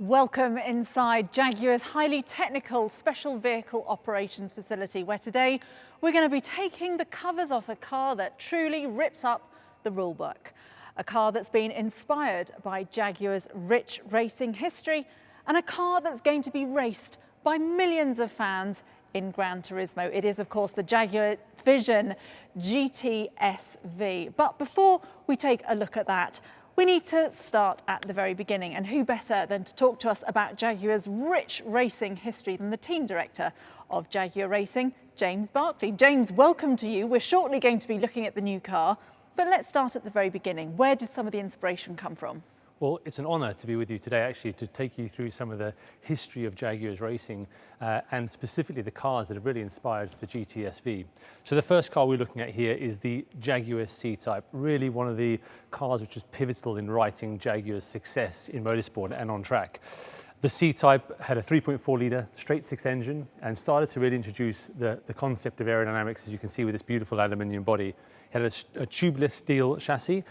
Welcome inside Jaguar's highly technical special vehicle operations facility, where today we're going to be taking the covers off a car that truly rips up the rulebook. A car that's been inspired by Jaguar's rich racing history, and a car that's going to be raced by millions of fans in Gran Turismo. It is, of course, the Jaguar Vision GT SV. But before we take a look at that, we need to start at the very beginning, and who better than to talk to us about Jaguar's rich racing history than the team director of Jaguar Racing, James Barclay. James, welcome to you. We're shortly going to be looking at the new car, but let's start at the very beginning. Where did some of the inspiration come from? Well, it's an honour to be with you today, actually, to take you through some of the history of Jaguar's racing and specifically the cars that have really inspired the GT SV. So the first car we're looking at here is the Jaguar C-Type, really one of the cars which was pivotal in writing Jaguar's success in motorsport and on track. The C-Type had a 3.4 litre straight six engine and started to really introduce the concept of aerodynamics, as you can see with this beautiful aluminium body. It had a tubeless steel chassis,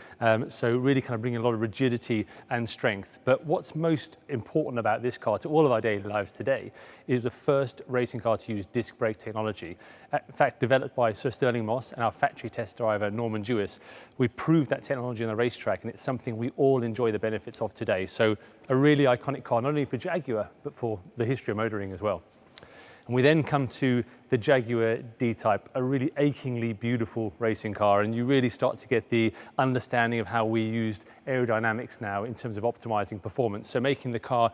so really kind of bringing a lot of rigidity and strength. But what's most important about this car to all of our daily lives today is the first racing car to use disc brake technology. In fact, developed by Sir Stirling Moss and our factory test driver, Norman Jewis. We proved that technology on the racetrack, and it's something we all enjoy the benefits of today. So a really iconic car, not only for Jaguar, but for the history of motoring as well. And we then come to the Jaguar D-Type, a really achingly beautiful racing car, and you really start to get the understanding of how we used aerodynamics now in terms of optimizing performance. So making the car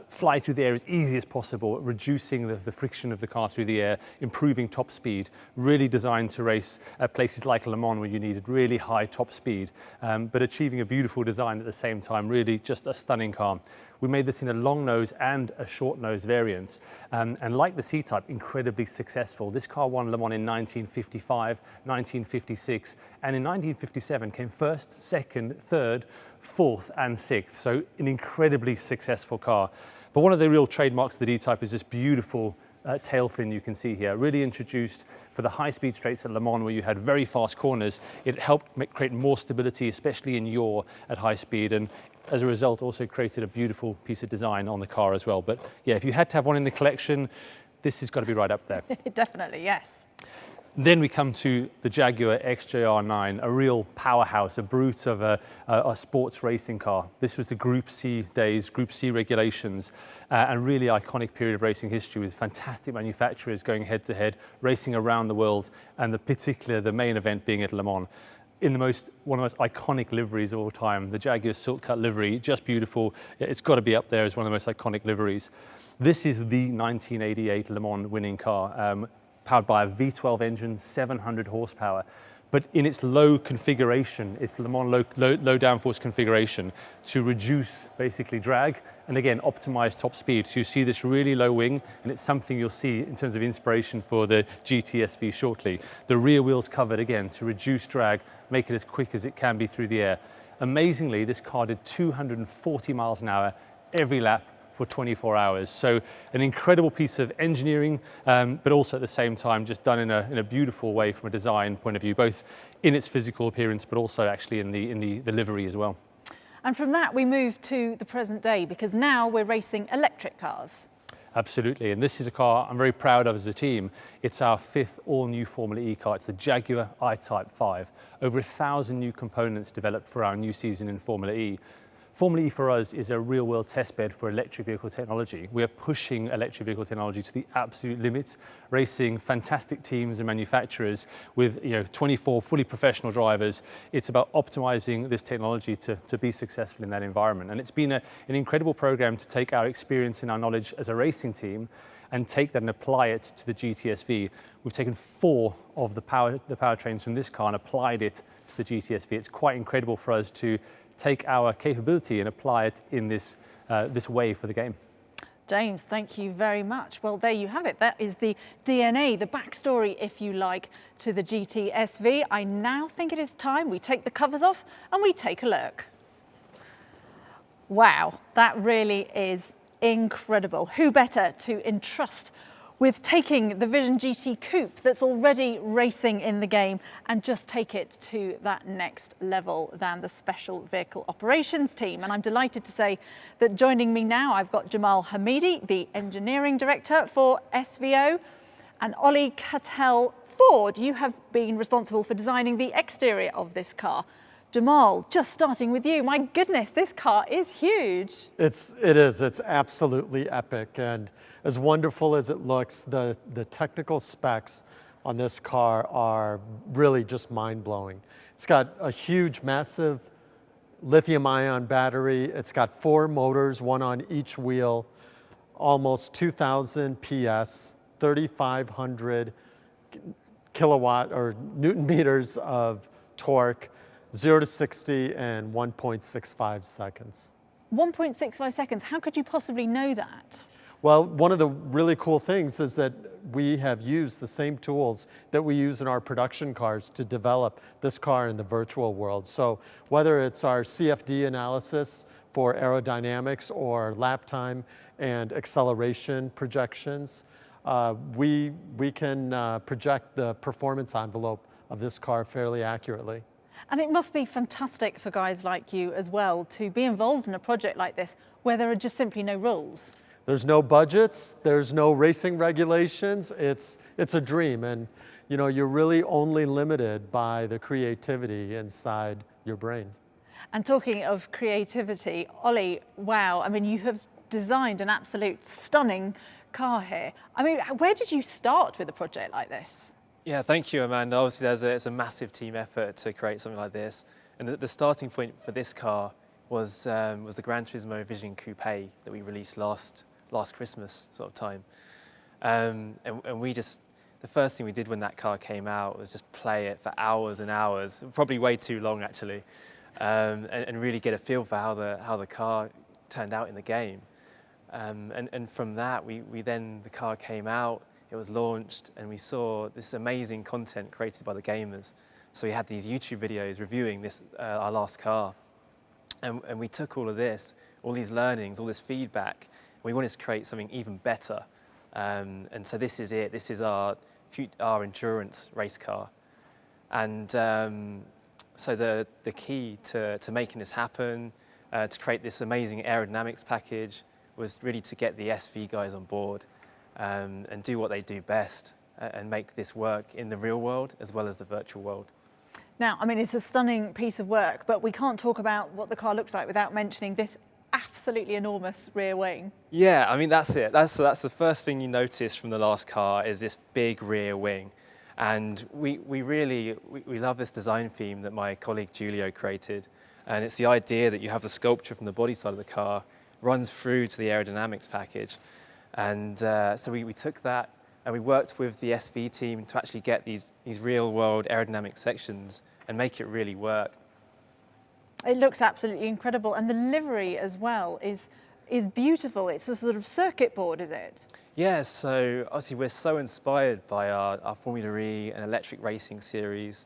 fly through the air as easy as possible, reducing the friction of the car through the air, improving top speed, really designed to race at places like Le Mans where you needed really high top speed, but achieving a beautiful design at the same time, really just a stunning car. We made this in a long nose and a short nose variant, and like the C-Type, incredibly successful. This car won Le Mans in 1955, 1956, and in 1957 came first, second, third, fourth, and sixth. So an incredibly successful car. But one of the real trademarks of the D-Type is this beautiful tail fin you can see here, really introduced for the high-speed straights at Le Mans where you had very fast corners. It helped create more stability, especially in yaw at high speed, and as a result also created a beautiful piece of design on the car as well. But yeah, if you had to have one in the collection, this has got to be right up there. Definitely, yes. Then we come to the Jaguar Xjr9, a real powerhouse, a brute of a sports racing car. This was the Group C days, Group C regulations, and really iconic period of racing history with fantastic manufacturers going head-to-head, racing around the world, and the main event being at Le Mans. In one of the most iconic liveries of all time, the Jaguar Silk Cut livery, just beautiful. It's got to be up there as one of the most iconic liveries. This is the 1988 Le Mans winning car, powered by a V12 engine, 700 horsepower. But in its low configuration, it's Le Mans low downforce configuration to reduce basically drag and again optimize top speed. So you see this really low wing, and it's something you'll see in terms of inspiration for the GT SV shortly. The rear wheels covered again to reduce drag, make it as quick as it can be through the air. Amazingly, this car did 240 miles an hour every lap for 24 hours. So an incredible piece of engineering, but also at the same time just done in a beautiful way from a design point of view, both in its physical appearance, but also actually in the livery as well. And from that we move to the present day, because now we're racing electric cars. Absolutely, and this is a car I'm very proud of as a team. It's our fifth all-new Formula E car. It's the Jaguar I-Type 5. Over 1,000 new components developed for our new season in Formula E. Formula E for us is a real-world testbed for electric vehicle technology. We are pushing electric vehicle technology to the absolute limit, racing fantastic teams and manufacturers with 24 fully professional drivers. It's about optimizing this technology to be successful in that environment. And it's been an incredible program to take our experience and our knowledge as a racing team and take that and apply it to the GT SV. We've taken 4 of the powertrains from this car and applied it to the GT SV. It's quite incredible for us to take our capability and apply it in this way for the game. James, thank you very much. Well, there you have it. That is the DNA, the backstory, if you like, to the GT SV. I now think it is time we take the covers off and we take a look. Wow, that really is incredible. Who better to entrust with taking the Vision GT Coupe that's already racing in the game and just take it to that next level than the special vehicle operations team. And I'm delighted to say that joining me now, I've got Jamal Hamidi, the engineering director for SVO, and Ollie Cattell-Ford. You have been responsible for designing the exterior of this car. Jamal, just starting with you, my goodness, this car is huge. It is, it's absolutely epic. And as wonderful as it looks, the technical specs on this car are really just mind-blowing. It's got a huge, massive lithium-ion battery. It's got 4 motors, one on each wheel, almost 2,000 PS, 3,500 kilowatt or Newton meters of torque, 0 to 60 in 1.65 seconds. 1.65 seconds, how could you possibly know that? Well, one of the really cool things is that we have used the same tools that we use in our production cars to develop this car in the virtual world. So whether it's our CFD analysis for aerodynamics or lap time and acceleration projections, we can project the performance envelope of this car fairly accurately. And it must be fantastic for guys like you as well to be involved in a project like this where there are just simply no rules. There's no budgets, there's no racing regulations. It's a dream, and you know, you're really only limited by the creativity inside your brain. And talking of creativity, Ollie, wow, I mean, you have designed an absolute stunning car here. I mean, where did you start with a project like this? Yeah, thank you, Amanda. Obviously, it's a massive team effort to create something like this. And the starting point for this car was the Gran Turismo Vision Coupé that we released last Christmas sort of time. And we just, the first thing we did when that car came out was just play it for hours and hours, probably way too long actually, and really get a feel for how the car turned out in the game. And from that, the car came out. It was launched, and we saw this amazing content created by the gamers. So we had these YouTube videos reviewing this, our last car. And we took all of this, all these learnings, all this feedback, and we wanted to create something even better. And so this is it. This is our endurance race car. And so the key to making this happen, to create this amazing aerodynamics package, was really to get the SV guys on board. And do what they do best and make this work in the real world as well as the virtual world. Now, I mean, it's a stunning piece of work, but we can't talk about what the car looks like without mentioning this absolutely enormous rear wing. Yeah, I mean, that's it. That's the first thing you notice from the last car is this big rear wing. And we love this design theme that my colleague Julio created. And it's the idea that you have the sculpture from the body side of the car runs through to the aerodynamics package. And so we took that and we worked with the SV team to actually get these real world aerodynamic sections and make it really work. It looks absolutely incredible, and the livery as well is beautiful. It's a sort of circuit board, is it? Yeah, so obviously we're so inspired by our Formula E and electric racing series.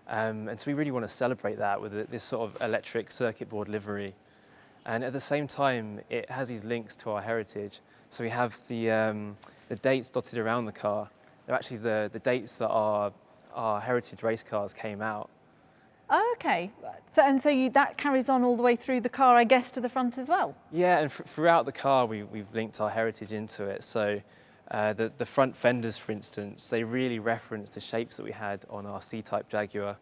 And so we really want to celebrate that with this sort of electric circuit board livery. And at the same time, it has these links to our heritage. So we have the dates dotted around the car. They're actually the dates that our heritage race cars came out. Oh, okay. So that carries on all the way through the car, I guess, to the front as well? Yeah, and throughout the car, we've linked our heritage into it. So the front fenders, for instance, they really reference the shapes that we had on our C-Type Jaguar.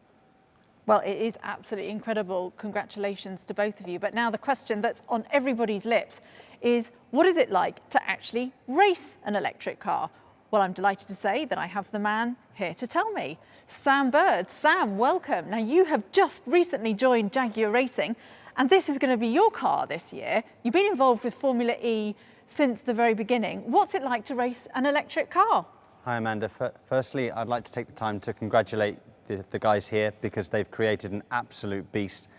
Well, it is absolutely incredible. Congratulations to both of you. But now the question that's on everybody's lips is, what is it like to actually race an electric car? Well, I'm delighted to say that I have the man here to tell me. Sam Bird. Sam, welcome. Now, you have just recently joined Jaguar Racing, and this is going to be your car this year. You've been involved with Formula E since the very beginning. What's it like to race an electric car? Hi, Amanda. Firstly, I'd like to take the time to congratulate the guys here because they've created an absolute beast.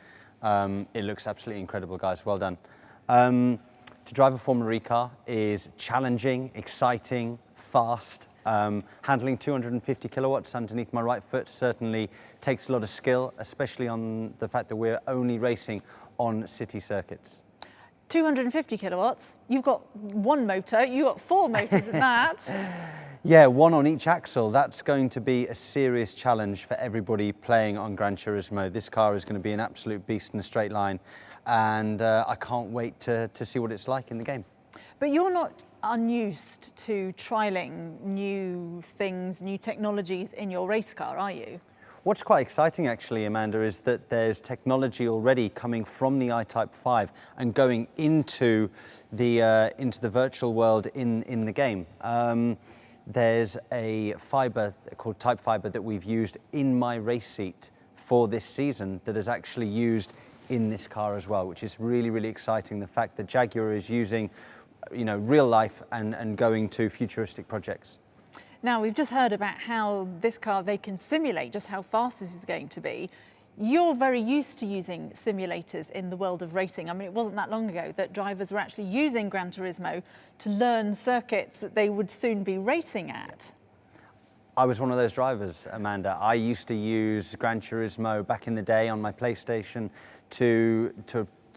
It looks absolutely incredible, guys. Well done. To drive a Formula E car is challenging, exciting, fast. Handling 250 kilowatts underneath my right foot certainly takes a lot of skill, especially on the fact that we're only racing on city circuits. 250 kilowatts. You've got one motor, you've got 4 motors in that. Yeah, one on each axle. That's going to be a serious challenge for everybody playing on Gran Turismo. This car is going to be an absolute beast in a straight line, and I can't wait to see what it's like in the game. But you're not unused to trialling new things, new technologies in your race car, are you? What's quite exciting actually, Amanda, is that there's technology already coming from the I-Type 5 and going into the virtual world in the game. There's a fibre called Type Fibre that we've used in my race seat for this season that is actually used in this car as well, which is really, really exciting. The fact that Jaguar is using, real life and going to futuristic projects. Now, we've just heard about how this car, they can simulate just how fast this is going to be. You're very used to using simulators in the world of racing. I mean, it wasn't that long ago that drivers were actually using Gran Turismo to learn circuits that they would soon be racing at. I was one of those drivers, Amanda. I used to use Gran Turismo back in the day on my PlayStation to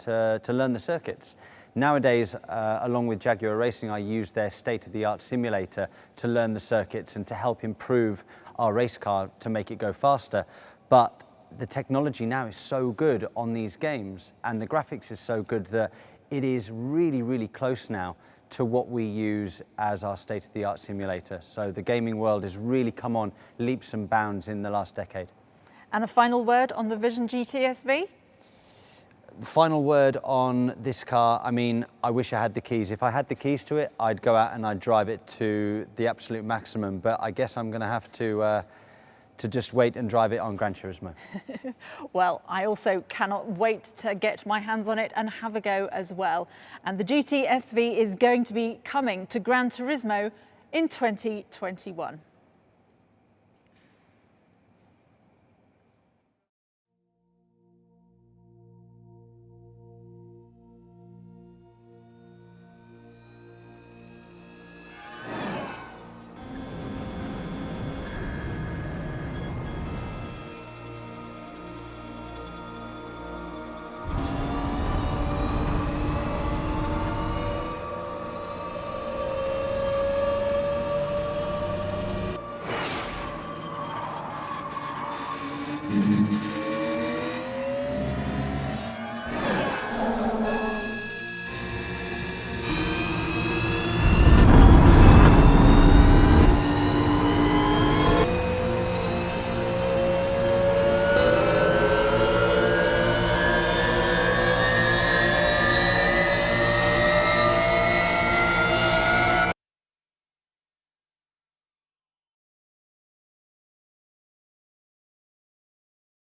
learn the circuits. Nowadays, along with Jaguar Racing, I use their state-of-the-art simulator to learn the circuits and to help improve our race car to make it go faster. But the technology now is so good on these games and the graphics is so good that it is really, really close now to what we use as our state-of-the-art simulator. So the gaming world has really come on leaps and bounds in the last decade. And a final word on the Vision GT SV? The final word on this car, I mean, I wish I had the keys. If I had the keys to it, I'd go out and I'd drive it to the absolute maximum, but I guess I'm going to have to just wait and drive it on Gran Turismo. Well, I also cannot wait to get my hands on it and have a go as well. And the GT SV is going to be coming to Gran Turismo in 2021.